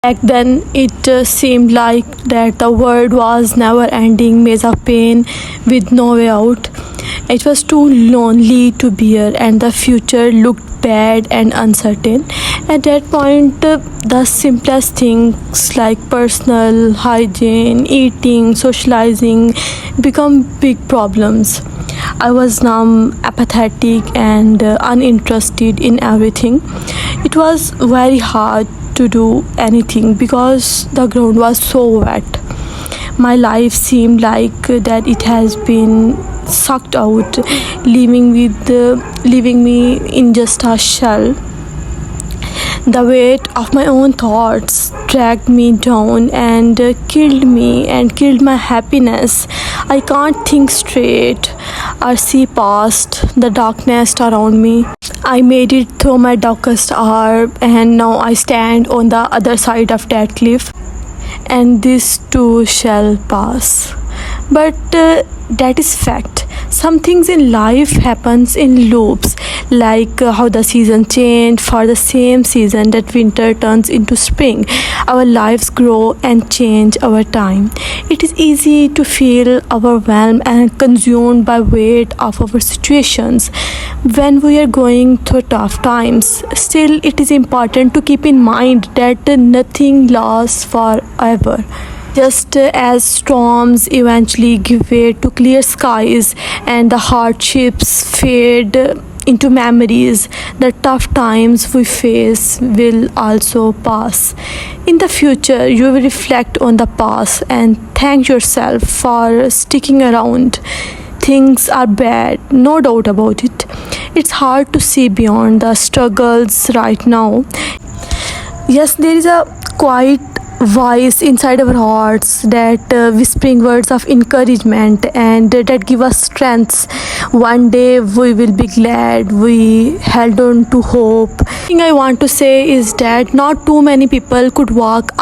Back then, it seemed like that the world was never-ending maze of pain with no way out. It was too lonely to bear, and the future looked bad and uncertain. At that point, the simplest things like personal hygiene, eating, socializing become big problems. I was numb, apathetic, and uninterested in everything. It was very hard to do anything because the ground was so wet. My life seemed like that it has been sucked out, leaving me in just a shell. The weight of my own thoughts dragged me down and killed me and killed my happiness. I can't think straight or see past the darkness around me. I made it through my darkest hour, and now I stand on the other side of that cliff, and this too shall pass. But that is fact. Some things in life happens in loops, like how the season change for the same season that winter turns into spring. Our lives grow and change over time. It is easy to feel overwhelmed and consumed by weight of our situations when we are going through tough times. Still, it is important to keep in mind that nothing lasts forever. Just as storms eventually give way to clear skies and the hardships fade into memories, the tough times we face will also pass. In the future, you will reflect on the past and thank yourself for sticking around. Things are bad, no doubt about it. It's hard to see beyond the struggles right now. Yes, there is a quiet voice inside our hearts that whispering words of encouragement and that give us strength. One day we will be glad we held on to hope. Thing I want to say is that not too many people could walk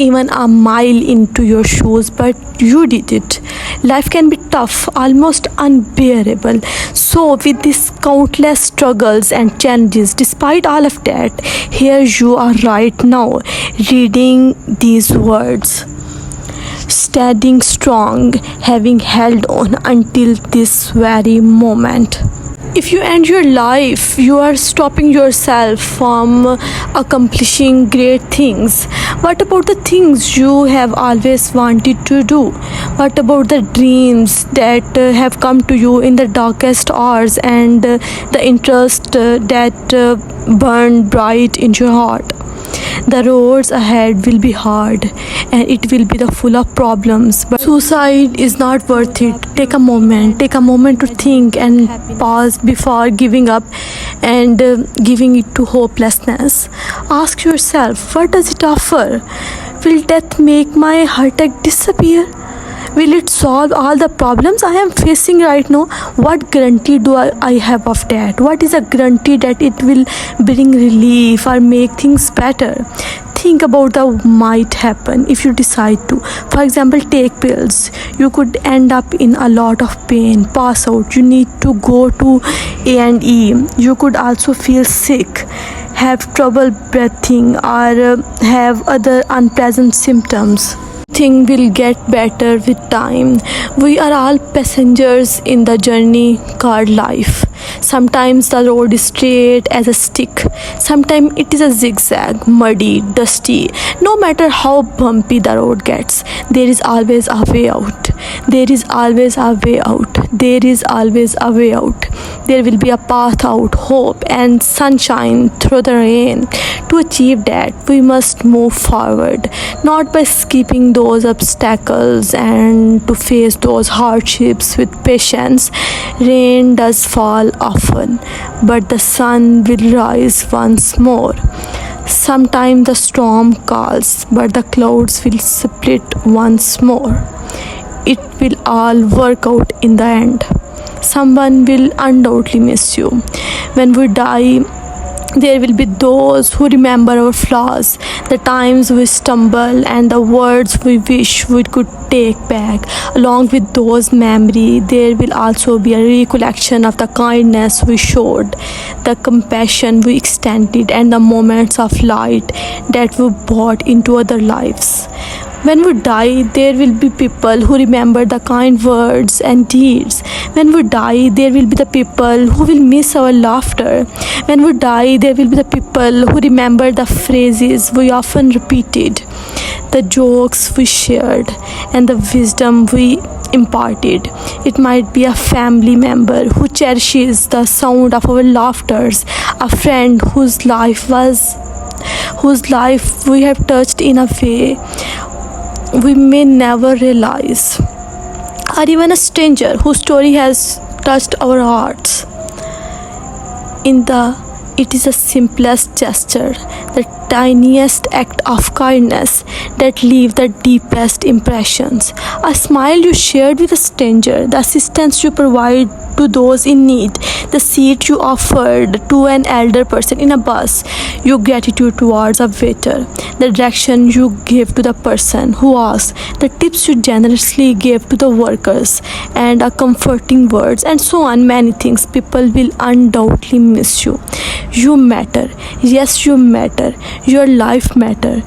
even a mile into your shoes, but you did it. Life can be tough, almost unbearable. So, with these countless struggles and challenges, despite all of that, here you are right now, reading these words, standing strong, having held on until this very moment. If you end your life, you are stopping yourself from accomplishing great things. What about the things you have always wanted to do? What about the dreams that have come to you in the darkest hours and the interest that burn bright in your heart? The roads ahead will be hard and it will be the full of problems, but suicide is not worth it. Take a moment to think and pause before giving up and giving it to hopelessness. Ask yourself, what does it offer? Will death make my heartache disappear? Will it solve all the problems I am facing right now? What guarantee do I have of that? What is a guarantee that it will bring relief or make things better? Think about the might happen if you decide to. For example, take pills. You could end up in a lot of pain, pass out. You need to go to A&E. You could also feel sick, have trouble breathing, or have other unpleasant symptoms. Thing will get better with time. We are all passengers in the journey called life. Sometimes the road is straight as a stick. Sometimes it is a zigzag, muddy, dusty. No matter how bumpy the road gets, there is always a way out. There is always a way out. There is always a way out. There will be a path out, hope and sunshine through the rain. To achieve that, we must move forward, not by skipping those obstacles and to face those hardships with patience. Rain does fall often, but the sun will rise once more. Sometimes the storm calls, but the clouds will split once more. It will all work out in the end. Someone will undoubtedly miss you. When we die, There will be those who remember our flaws, the times we stumble, and the words we wish we could take back. Along with those memories, there will also be a recollection of the kindness we showed, the compassion we extended, and the moments of light that we brought into other lives. When we die, there will be people who remember the kind words and deeds. When we die, there will be the people who will miss our laughter. When we die, there will be the people who remember the phrases we often repeated, the jokes we shared, and the wisdom we imparted. It might be a family member who cherishes the sound of our laughters, a friend whose life we have touched in a way we may never realize, or even a stranger whose story has touched our hearts. It is the simplest gesture, the tiniest act of kindness that leave the deepest impressions. A smile you shared with a stranger, the assistance you provide to those in need, the seat you offered to an elder person in a bus, your gratitude towards a waiter, the direction you gave to the person who asked, the tips you generously gave to the workers, and a comforting words, and so on. Many things. People will undoubtedly miss you. You matter. Yes, you matter. Your life matter.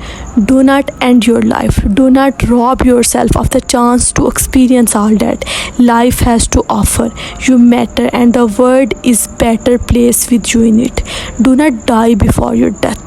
Do not end your life. Do not rob yourself of the chance to experience all that life has to offer. You matter, and the world is better place with you in it. Do not die before your death.